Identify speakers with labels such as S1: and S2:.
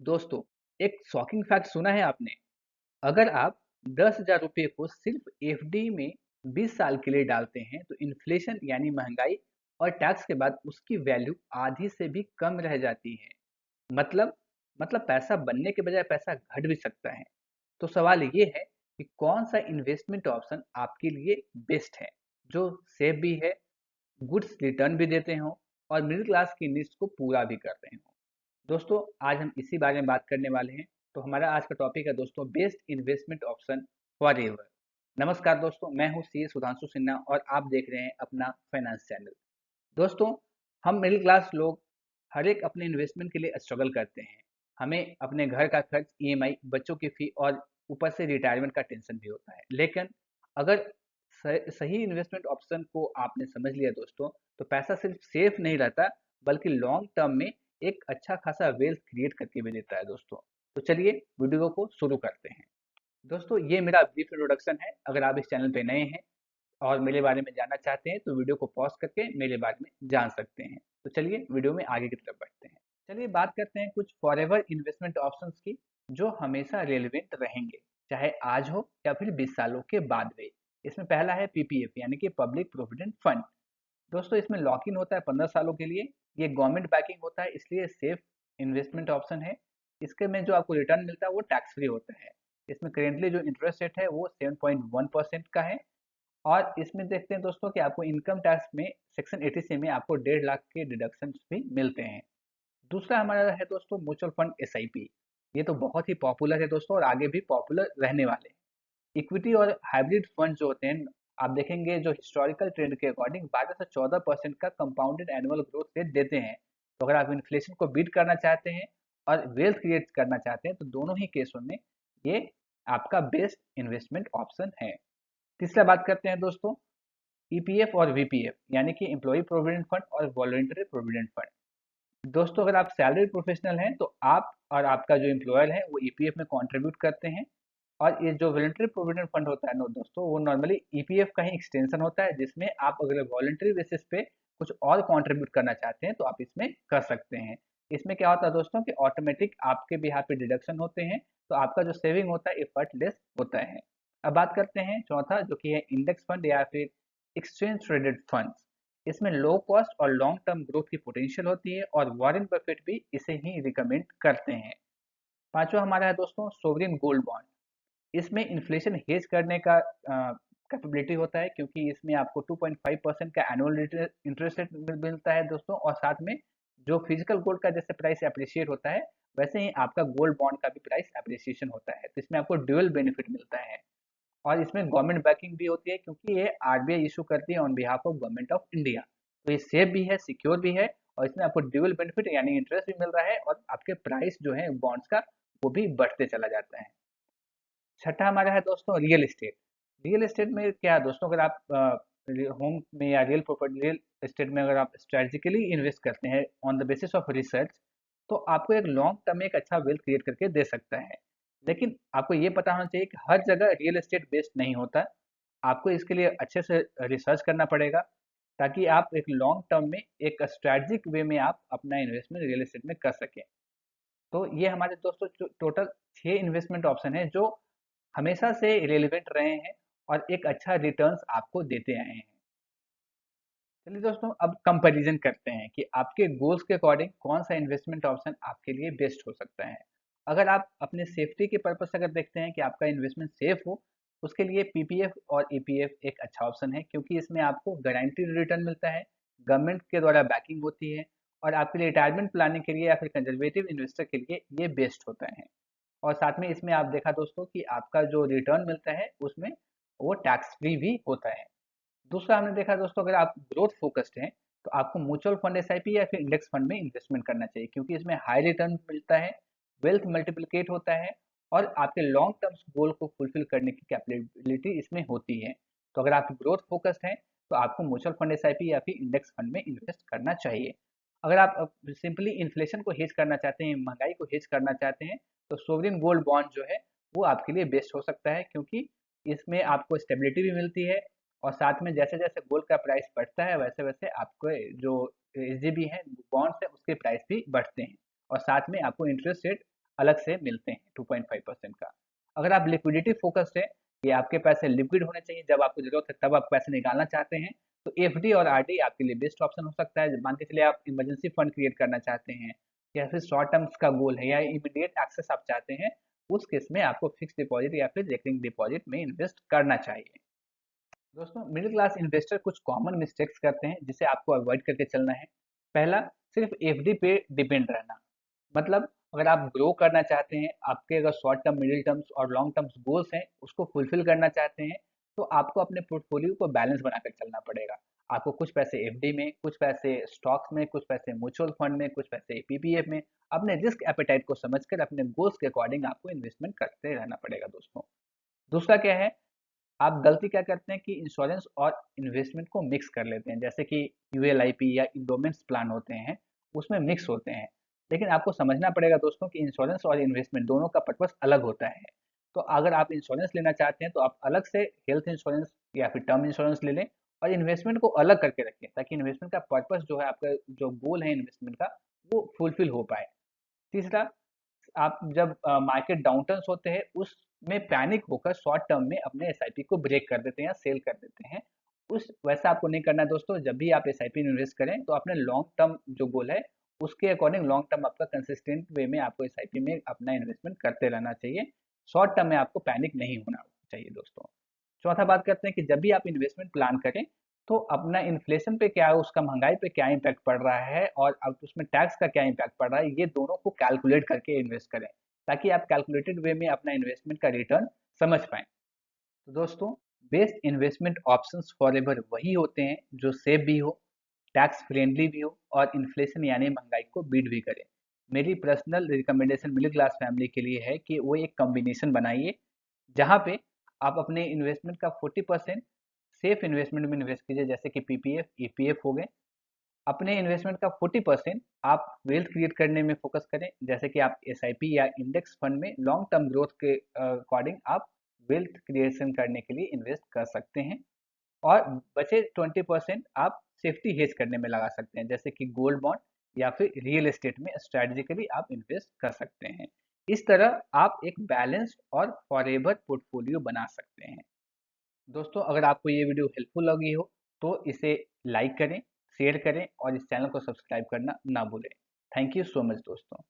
S1: दोस्तों, एक shocking fact सुना है आपने? अगर आप 10,000 रुपये को सिर्फ एफडी में 20 साल के लिए डालते हैं तो इन्फ्लेशन यानी महंगाई और टैक्स के बाद उसकी वैल्यू आधी से भी कम रह जाती है। मतलब मतलब पैसा बनने के बजाय पैसा घट भी सकता है। तो सवाल ये है कि कौन सा इन्वेस्टमेंट ऑप्शन आपके लिए बेस्ट है, जो सेफ भी है, गुड्स रिटर्न भी देते हो और मिडिल क्लास की नीड्स को पूरा भी करते हो। दोस्तों, आज हम इसी बारे में बात करने वाले हैं। तो हमारा आज का टॉपिक है दोस्तों, best investment option for ever. नमस्कार दोस्तों, मैं हूं सी सुधांशु सिन्हा और आप देख रहे हैं अपना फाइनेंस चैनल। दोस्तों, हम मिडिल क्लास लोग हर एक अपने इन्वेस्टमेंट के लिए स्ट्रगल करते हैं। हमें अपने घर का खर्च, ईएमआई, बच्चों की फी और ऊपर से रिटायरमेंट का टेंशन भी होता है। लेकिन अगर सही इन्वेस्टमेंट ऑप्शन को आपने समझ लिया दोस्तों, तो पैसा सिर्फ सेफ नहीं रहता, बल्कि लॉन्ग टर्म में एक अच्छा खासा वेल्थ क्रिएट करके भी देता है दोस्तों। तो चलिए वीडियो को शुरू करते हैं। दोस्तों, ये मेरा ब्रीफ इंट्रोडक्शन है। अगर आप इस चैनल पे नए हैं और मेरे बारे में जानना चाहते हैं तो वीडियो को पॉज करके मेरे बारे में जान सकते हैं। तो चलिए वीडियो में आगे की तरफ बढ़ते हैं। चलिए बात करते हैं कुछ फॉरएवर इन्वेस्टमेंट ऑप्शंस की, जो हमेशा रेलिवेंट रहेंगे, चाहे आज हो या फिर 20 सालों के बाद भी। इसमें पहला है पीपीएफ यानी कि पब्लिक प्रोविडेंट फंड। दोस्तों, इसमें लॉक इन होता है 15 सालों के लिए। ये गवर्नमेंट बैकिंग होता है, इसलिए सेफ इन्वेस्टमेंट ऑप्शन है। इसके में जो आपको रिटर्न मिलता है वो टैक्स फ्री होता है। इसमें करेंटली जो इंटरेस्ट रेट है वो 7.1% का है। और इसमें देखते हैं दोस्तों कि आपको इनकम टैक्स में सेक्शन 80 में आपको 1.5 लाख के डिडक्शन भी मिलते हैं। दूसरा हमारा है दोस्तों म्यूचुअल फंड एसआईपी। ये तो बहुत ही पॉपुलर है दोस्तों और आगे भी पॉपुलर रहने वाले हैं। इक्विटी और हाइब्रिड फंड जो होते हैं, आप देखेंगे जो हिस्टोरिकल ट्रेंड के अकॉर्डिंग 12 से 14% का कंपाउंडेड एनुअल ग्रोथ रेट देते हैं। तो अगर आप इन्फ्लेशन को बीट करना चाहते हैं और वेल्थ क्रिएट करना चाहते हैं तो दोनों ही केसों में ये आपका बेस्ट इन्वेस्टमेंट ऑप्शन है। तीसरा बात करते हैं दोस्तों ईपीएफ और वीपीएफ यानी कि एम्प्लॉय प्रोविडेंट फंड और वॉलंटरी प्रोविडेंट फंड। दोस्तों, अगर आप सैलरी प्रोफेशनल हैं तो आप और आपका जो एम्प्लॉयर है वो ईपीएफ में कंट्रीब्यूट करते हैं। और ये जो वॉलंटरी प्रोविडेंट फंड होता है ना दोस्तों, वो नॉर्मली ईपीएफ का ही एक्सटेंशन होता है, जिसमें आप अगर वॉलंटरी बेसिस पे कुछ और कंट्रीब्यूट करना चाहते हैं तो आप इसमें कर सकते हैं। इसमें क्या होता है दोस्तों कि ऑटोमेटिक आपके बिहार पे डिडक्शन होते हैं, तो आपका जो सेविंग होता है एफर्टलेस होता है। अब बात करते हैं चौथा, जो कि है इंडेक्स फंड या फिर एक्सचेंज ट्रेडेड फंड्स। इसमें लो कॉस्ट और लॉन्ग टर्म ग्रोथ की पोटेंशियल होती है और वॉरेन बफेट भी इसे ही रिकमेंड करते हैं। पांचवा हमारा है दोस्तों सोवरिन गोल्ड बॉन्ड। इसमें इन्फ्लेशन हेज करने का कैपेबिलिटी होता है, क्योंकि इसमें आपको 2.5% का एनुअल इंटरेस्ट रेट मिलता है दोस्तों। और साथ में जो फिजिकल गोल्ड का जैसे प्राइस अप्रिशिएट होता है, वैसे ही आपका गोल्ड बॉन्ड का भी प्राइस अप्रिसिएशन होता है। तो इसमें आपको ड्यूअल बेनिफिट मिलता है। और इसमें गवर्नमेंट बैकिंग भी होती है, क्योंकि ये आरबीआई इशू करती है on behalf of government of India. तो ये सेफ भी है, सिक्योर भी है, और इसमें आपको ड्यूअल बेनिफिट यानी इंटरेस्ट भी मिल रहा है और आपके प्राइस जो है बॉन्ड्स का वो भी बढ़ते चला जाता है। छठा हमारा है दोस्तों रियल एस्टेट। रियल एस्टेट में क्या है दोस्तों, अगर आप होम में या रियल एस्टेट में अगर आप स्ट्रेटेजिकली इन्वेस्ट करते हैं on the basis of research, तो आपको एक लॉन्ग टर्म में एक अच्छा वेल्थ क्रिएट करके दे सकता है। लेकिन आपको ये पता होना चाहिए कि हर जगह रियल एस्टेट बेस्ड नहीं होता। आपको इसके लिए अच्छे से रिसर्च करना पड़ेगा, ताकि आप एक लॉन्ग टर्म में एक स्ट्रेटजिक वे में आप अपना इन्वेस्टमेंट रियल एस्टेट में कर सकें। तो ये हमारे दोस्तों टोटल 6 इन्वेस्टमेंट ऑप्शन है, जो हमेशा से रिलेवेंट रहे हैं और एक अच्छा रिटर्न्स आपको देते आए हैं। चलिए दोस्तों, अब कंपैरिजन करते हैं कि आपके गोल्स के अकॉर्डिंग कौन सा इन्वेस्टमेंट ऑप्शन आपके लिए बेस्ट हो सकता है। अगर आप अपने सेफ्टी के पर्पज से अगर देखते हैं कि आपका इन्वेस्टमेंट सेफ हो, उसके लिए पीपीएफ और ईपीएफ एक अच्छा ऑप्शन है, क्योंकि इसमें आपको गारंटीड रिटर्न मिलता है, गवर्नमेंट के द्वारा बैकिंग होती है, और आपके लिए रिटायरमेंट प्लानिंग के लिए या फिर कंजर्वेटिव इन्वेस्टर के लिए ये बेस्ट होता है। और साथ में इसमें आप देखा दोस्तों कि आपका जो रिटर्न मिलता है उसमें वो टैक्स फ्री भी होता है। दूसरा हमने देखा दोस्तों, अगर आप ग्रोथ फोकस्ड हैं तो आपको म्यूचुअल फंड एसआईपी या फिर इंडेक्स फंड में इन्वेस्टमेंट करना चाहिए, क्योंकि इसमें हाई रिटर्न मिलता है, वेल्थ मल्टीप्लिकेट होता है, और आपके लॉन्ग टर्म गोल को फुलफिल करने की कैपेबिलिटी इसमें होती है। तो अगर आप ग्रोथ फोकस्ड हैं तो आपको म्यूचुअल फंड एसआईपी या फिर इंडेक्स फंड में इन्वेस्ट करना चाहिए। अगर आप सिंपली इन्फ्लेशन को हेज करना चाहते हैं, महंगाई को हेज करना चाहते हैं, तो सोवरिन गोल्ड बॉन्ड जो है वो आपके लिए बेस्ट हो सकता है, क्योंकि इसमें आपको स्टेबिलिटी भी मिलती है, और साथ में जैसे जैसे गोल्ड का प्राइस बढ़ता है वैसे वैसे आपको जो एसजीबी है बॉन्ड्स है उसके प्राइस भी बढ़ते हैं, और साथ में आपको इंटरेस्ट रेट अलग से मिलते हैं 2.5% का। अगर आप लिक्विडिटी फोकस्ड है, ये आपके पैसे लिक्विड होने चाहिए, जब आपको जरूरत है तब आप पैसे निकालना चाहते हैं, तो एफडी और आरडी आपके लिए बेस्ट ऑप्शन हो सकता है। मान के चलिए आप इमरजेंसी फंड क्रिएट करना चाहते हैं, या फिर शॉर्ट टर्म्स का गोल है, या इमीडिएट एक्सेस आप चाहते हैं, उस केस में आपको फिक्स डिपॉजिट या फिर रेकरिंग डिपॉजिट में इन्वेस्ट करना चाहिए। दोस्तों, मिडिल क्लास इन्वेस्टर कुछ कॉमन मिस्टेक्स करते हैं जिसे आपको अवॉइड करके चलना है। पहला, सिर्फ एफडी पे डिपेंड रहना। मतलब अगर आप ग्रो करना चाहते हैं, आपके अगर शॉर्ट टर्म, मिडिल टर्म्स और लॉन्ग टर्म्स गोल्स हैं, उसको फुलफिल करना चाहते हैं, तो आपको अपने पोर्टफोलियो को बैलेंस बनाकर चलना पड़ेगा। आपको कुछ पैसे एफडी में, कुछ पैसे स्टॉक्स में, कुछ पैसे म्यूचुअल फंड में, कुछ पैसे पीपीएफ में, अपने रिस्क एपेटाइट को समझकर अपने गोल्स के अकॉर्डिंग आपको इन्वेस्टमेंट करते रहना पड़ेगा दोस्तों। दूसरा क्या है, आप गलती क्या करते हैं कि इंश्योरेंस और इन्वेस्टमेंट को मिक्स कर लेते हैं, जैसे कि यूएलआईपी या इंडोमेंट्स प्लान होते हैं, उसमें मिक्स होते हैं। लेकिन आपको समझना पड़ेगा दोस्तों कि इंश्योरेंस और इन्वेस्टमेंट दोनों का पर्पस अलग होता है। तो अगर आप इंश्योरेंस लेना चाहते हैं तो आप अलग से हेल्थ इंश्योरेंस या फिर टर्म इंश्योरेंस ले लें, और इन्वेस्टमेंट को अलग करके रखें, ताकि इन्वेस्टमेंट का पर्पस जो है, आपका जो गोल है इन्वेस्टमेंट का, वो फुलफिल हो पाए। तीसरा, आप जब मार्केट डाउनटर्न्स होते हैं, उसमें पैनिक होकर शॉर्ट टर्म में अपने एसआईपी को ब्रेक कर देते हैं या सेल कर देते हैं। उस वैसा आपको नहीं करना है दोस्तों। जब भी आप एसआईपी में इन्वेस्ट करें, तो अपने लॉन्ग टर्म जो गोल है, उसके अकॉर्डिंग लॉन्ग टर्म आपका कंसिस्टेंट वे में आपको एसआईपी में अपना इन्वेस्टमेंट करते रहना चाहिए। शॉर्ट टर्म में आपको पैनिक नहीं होना चाहिए दोस्तों। चौथा बात करते हैं कि जब भी आप इन्वेस्टमेंट प्लान करें, तो अपना इन्फ्लेशन पे क्या है, उसका महंगाई पे क्या इम्पैक्ट पड़ रहा है, और अब उसमें टैक्स का क्या इम्पैक्ट पड़ रहा है, ये दोनों को कैलकुलेट करके इन्वेस्ट करें, ताकि आप कैलकुलेटेड वे में अपना इन्वेस्टमेंट का रिटर्न समझ पाएं। तो दोस्तों, बेस्ट इन्वेस्टमेंट ऑप्शंस फॉरएवर वही होते हैं जो सेफ भी हो, टैक्स फ्रेंडली भी हो, और इन्फ्लेशन यानी महंगाई को बीट भी करे। मेरी personal recommendation middle class family के लिए है कि वो एक कॉम्बिनेशन बनाइए, जहाँ पे आप अपने इन्वेस्टमेंट का 40% सेफ इन्वेस्टमेंट में इन्वेस्ट कीजिए, जैसे कि पीपीएफ, ईपीएफ हो गए। अपने इन्वेस्टमेंट का 40% आप वेल्थ क्रिएट करने में फोकस करें, जैसे कि आप एसआईपी या इंडेक्स फंड में लॉन्ग टर्म ग्रोथ के अकॉर्डिंग आप वेल्थ क्रिएशन करने के लिए इन्वेस्ट कर सकते हैं। और बचे 20% आप सेफ्टी हेज करने में लगा सकते हैं, जैसे कि गोल्ड बॉन्ड या फिर रियल एस्टेट में स्ट्रेटेजिकली आप इन्वेस्ट कर सकते हैं। इस तरह आप एक बैलेंस्ड और फॉरएवर पोर्टफोलियो बना सकते हैं। दोस्तों, अगर आपको ये वीडियो हेल्पफुल लगी हो, तो इसे लाइक करें, शेयर करें और इस चैनल को सब्सक्राइब करना ना भूलें। थैंक यू सो मच दोस्तों।